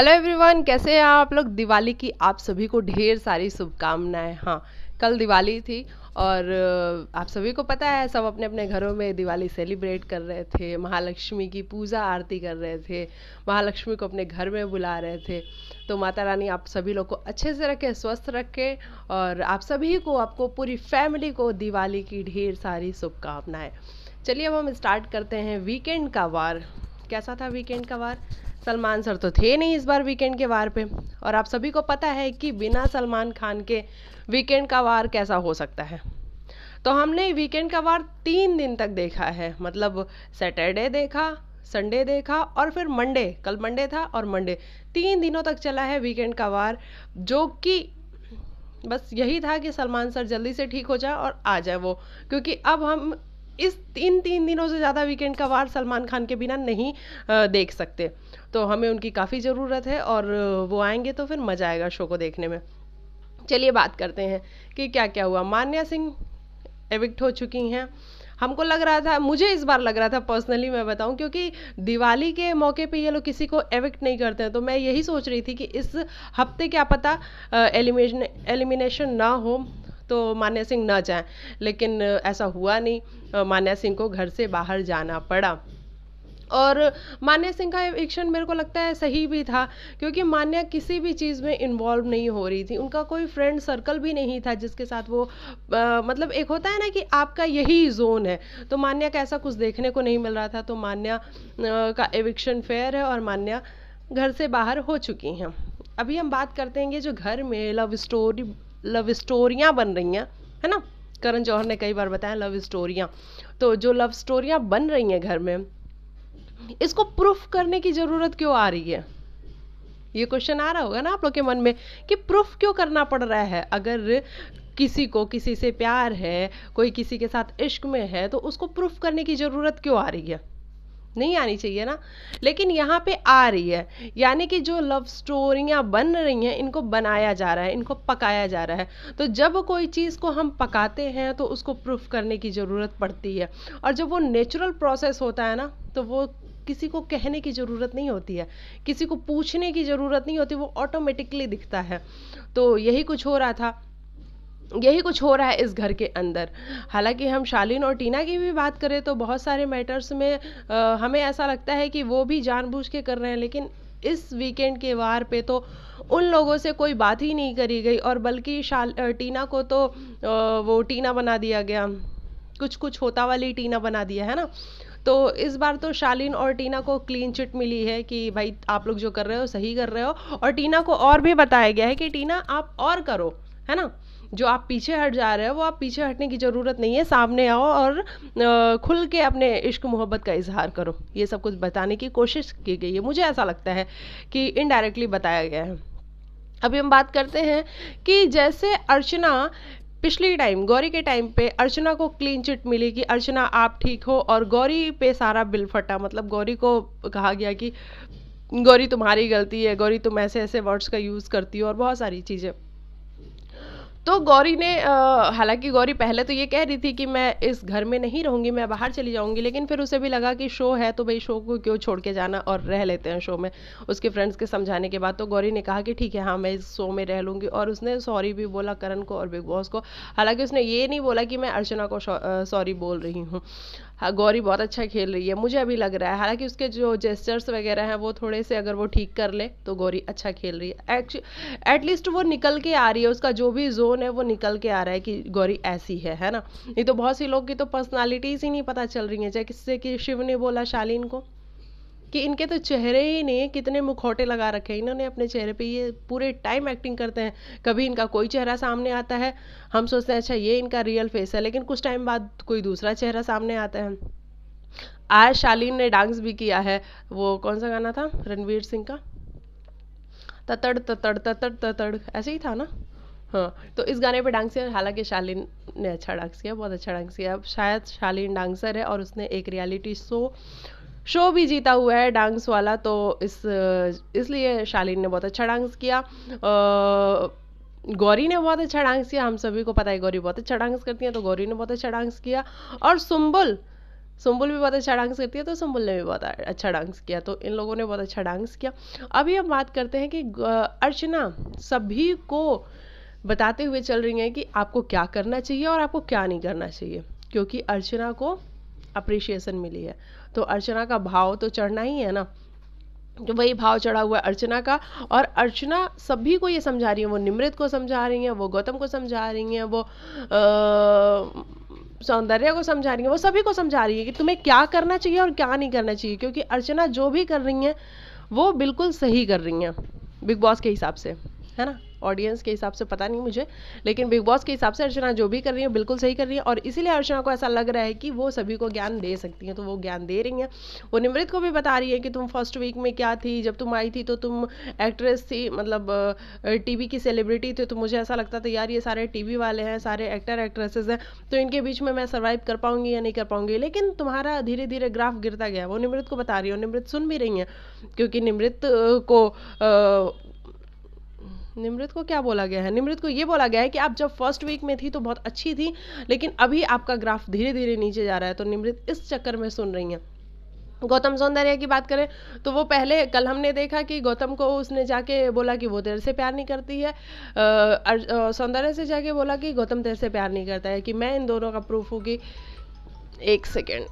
Hello everyone, कैसे हैं आप लोग। दिवाली की आप सभी को ढेर सारी शुभकामनाएं। हाँ, कल दिवाली थी और आप सभी को पता है सब अपने अपने घरों में दिवाली सेलिब्रेट कर रहे थे, महालक्ष्मी की पूजा आरती कर रहे थे, महालक्ष्मी को अपने घर में बुला रहे थे। तो माता रानी आप सभी लोग को अच्छे से रखे, स्वस्थ रखे और आप सभी को, आपको पूरी फैमिली को दिवाली की ढेर सारी शुभकामनाएं। चलिए अब हम स्टार्ट करते हैं वीकेंड का वार। कैसा था वीकेंड का वार। सलमान सर तो थे नहीं इस बार वीकेंड के वार पे, और आप सभी को पता है कि बिना सलमान खान के वीकेंड का वार कैसा हो सकता है। तो हमने वीकेंड का वार 3 दिन तक देखा है, मतलब सैटरडे देखा, संडे देखा और फिर मंडे, कल मंडे था और मंडे, 3 दिनों तक चला है वीकेंड का वार। जो कि बस यही था कि सलमान सर जल्दी से ठीक हो जाए और आ जाए वो, क्योंकि अब हम इस 3 दिनों से ज़्यादा वीकेंड का वार सलमान खान के बिना नहीं देख सकते। तो हमें उनकी काफ़ी ज़रूरत है और वो आएंगे तो फिर मज़ा आएगा शो को देखने में। चलिए बात करते हैं कि क्या क्या हुआ। मान्या सिंह एविक्ट हो चुकी हैं। हमको लग रहा था, मुझे इस बार लग रहा था पर्सनली मैं बताऊं, क्योंकि दिवाली के मौके पे ये लोग किसी को एविक्ट नहीं करते हैं, तो मैं यही सोच रही थी कि इस हफ्ते क्या पता एलिमिनेशन ना हो तो मान्या सिंह ना जाए, लेकिन ऐसा हुआ नहीं। मान्या सिंह को घर से बाहर जाना पड़ा और मान्या सिंह का एविक्शन मेरे को लगता है सही भी था, क्योंकि मान्या किसी भी चीज़ में इन्वॉल्व नहीं हो रही थी। उनका कोई फ्रेंड सर्कल भी नहीं था जिसके साथ वो मतलब एक होता है ना कि आपका यही जोन है, तो मान्या का ऐसा कुछ देखने को नहीं मिल रहा था। तो मान्या का एविक्शन फेयर है और मान्या घर से बाहर हो चुकी हैं। अभी हम बात करते हैं कि जो घर में लव स्टोरियाँ बन रही हैं, है ना। करण जौहर ने कई बार बताया लव स्टोरियाँ, तो जो लव स्टोरियाँ बन रही हैं घर में, इसको प्रूफ करने की जरूरत क्यों आ रही है। ये क्वेश्चन आ रहा होगा ना आप लोग के मन में कि प्रूफ क्यों करना पड़ रहा है। अगर किसी को किसी से प्यार है, कोई किसी के साथ इश्क में है, तो उसको प्रूफ करने की जरूरत क्यों आ रही है। नहीं आनी चाहिए ना, लेकिन यहाँ पे आ रही है। यानी कि जो लव स्टोरियाँ बन रही हैं, इनको बनाया जा रहा है, इनको पकाया जा रहा है। तो जब कोई चीज़ को हम पकाते हैं तो उसको प्रूफ करने की ज़रूरत पड़ती है, और जब वो नेचुरल प्रोसेस होता है ना, तो वो किसी को कहने की ज़रूरत नहीं होती है, किसी को पूछने की ज़रूरत नहीं होती, वो ऑटोमेटिकली दिखता है। तो यही कुछ हो रहा था, यही कुछ हो रहा है इस घर के अंदर। हालांकि हम शालीन और टीना की भी बात करें तो बहुत सारे मैटर्स में हमें ऐसा लगता है कि वो भी जानबूझ के कर रहे हैं, लेकिन इस वीकेंड के वार पे तो उन लोगों से कोई बात ही नहीं करी गई, और बल्कि टीना को तो वो टीना बना दिया गया, कुछ कुछ होता वाली टीना बना दिया है ना। तो इस बार तो शालीन और टीना को क्लीन चिट मिली है कि भाई आप लोग जो कर रहे हो सही कर रहे हो, और टीना को और भी बताया गया है कि टीना आप और करो, है ना। जो आप पीछे हट जा रहे हो वो आप पीछे हटने की ज़रूरत नहीं है, सामने आओ और खुल के अपने इश्क मोहब्बत का इजहार करो। ये सब कुछ बताने की कोशिश की गई है, मुझे ऐसा लगता है कि इनडायरेक्टली बताया गया है। अभी हम बात करते हैं कि जैसे अर्चना पिछली टाइम, गौरी के टाइम पे अर्चना को क्लीन चिट मिली कि अर्चना आप ठीक हो, और गौरी पे सारा बिल फटा। मतलब गौरी को कहा गया कि गौरी तुम्हारी गलती है, गौरी तुम ऐसे ऐसे वर्ड्स का यूज़ करती हो और बहुत सारी चीज़ें। तो गौरी ने हालांकि गौरी पहले तो ये कह रही थी कि मैं इस घर में नहीं रहूंगी, मैं बाहर चली जाऊंगी, लेकिन फिर उसे भी लगा कि शो है तो भाई शो को क्यों छोड़ के जाना, और रह लेते हैं शो में। उसके फ्रेंड्स के समझाने के बाद तो गौरी ने कहा कि ठीक है, हाँ मैं इस शो में रह लूंगी, और उसने सॉरी भी बोला करण को और बिग बॉस को। हालांकि उसने ये नहीं बोला कि मैं अर्चना को सॉरी बोल रही हूँ। हाँ, गौरी बहुत अच्छा खेल रही है मुझे अभी लग रहा है। हालांकि उसके जो जेस्चर्स वगैरह हैं वो थोड़े से अगर वो ठीक कर ले तो गौरी अच्छा खेल रही है। एटलीस्ट वो निकल के आ रही है, उसका जो भी जोन है वो निकल के आ रहा है कि गौरी ऐसी है ना। नहीं तो बहुत सी लोग की तो पर्सनालिटीज ही नहीं पता चल रही है। चाहे किससे कि शिव ने बोला शालीन को कि इनके तो चेहरे ही नहीं, कितने मुखौटे लगा रखे हैं इन्होंने अपने चेहरे पे, ये पूरे टाइम एक्टिंग करते हैं। कभी इनका कोई चेहरा सामने आता है, हम सोचते हैं अच्छा ये इनका रियल फेस है, लेकिन कुछ टाइम बाद कोई दूसरा चेहरा सामने आता है। आज शालीन ने डांस भी किया है, वो कौन सा गाना था रणवीर सिंह का, ततड़ ततड़ ततड़ ततड़, ऐसे ही था ना। हाँ, तो इस गाने पे डांस किया। हालांकि शालीन ने अच्छा डांस किया, बहुत अच्छा डांस किया। अब शायद शालीन डांसर है और उसने एक रियलिटी शो भी जीता हुआ है डांस वाला, तो इसलिए शालीन ने बहुत अच्छा डांस किया। गौरी ने बहुत अच्छा डांस किया, हम सभी को पता है गौरी बहुत अच्छा डांस करती है, तो गौरी ने बहुत अच्छा डांस किया। और सुम्बुल सुम्बुल भी बहुत अच्छा डांस करती है, तो सुम्बुल ने भी बहुत अच्छा डांस किया, तो इन लोगों ने बहुत अच्छा डांस किया। अभी हम बात करते हैं कि अर्चना सभी को बताते हुए चल रही हैं कि आपको क्या करना चाहिए और आपको क्या नहीं करना चाहिए, क्योंकि अर्चना को अप्रिशिएशन मिली है, तो अर्चना का भाव तो चढ़ना ही है ना। तो वही भाव चढ़ा हुआ है अर्चना का, और अर्चना सभी को ये समझा रही है, वो निमृत को समझा रही हैं, वो गौतम को समझा रही हैं, वो सौंदर्य को समझा रही है, वो सभी को समझा रही है कि तुम्हें क्या करना चाहिए और क्या नहीं करना चाहिए, क्योंकि अर्चना जो भी कर रही हैं वो बिल्कुल सही कर रही हैं बिग बॉस के हिसाब से, है ना। ऑडियंस के हिसाब से पता नहीं मुझे, लेकिन बिग बॉस के हिसाब से अर्चना जो भी कर रही है बिल्कुल सही कर रही है, और इसीलिए अर्चना को ऐसा लग रहा है कि वो सभी को ज्ञान दे सकती हैं, तो वो ज्ञान दे रही हैं। वो निमृत को भी बता रही है कि तुम फर्स्ट वीक में क्या थी, जब तुम आई थी तो तुम एक्ट्रेस थी, मतलब टीवी की सेलिब्रिटी थी, तो मुझे ऐसा लगता था यार ये सारे टीवी वाले हैं, सारे एक्टर एक्ट्रेसेस हैं, तो इनके बीच में मैं सर्वाइव कर पाऊंगी या नहीं कर पाऊंगी, लेकिन तुम्हारा धीरे धीरे ग्राफ गिरता गया। वो निमृत को बता रही है और निमृत सुन भी रही है, क्योंकि निमृत को क्या बोला गया है, निमृत को ये बोला गया है कि आप जब फर्स्ट वीक में थी तो बहुत अच्छी थी, लेकिन अभी आपका ग्राफ धीरे धीरे नीचे जा रहा है, तो निमृत इस चक्कर में सुन रही हैं। गौतम सौंदर्य की बात करें तो वो पहले कल हमने देखा कि गौतम को उसने जाके बोला कि वो तेरे से प्यार नहीं करती है, सौंदर्य से जाके बोला कि गौतम तेरे से प्यार नहीं करता है, कि मैं इन दोनों का प्रूफ हूँ कि एक सेकेंड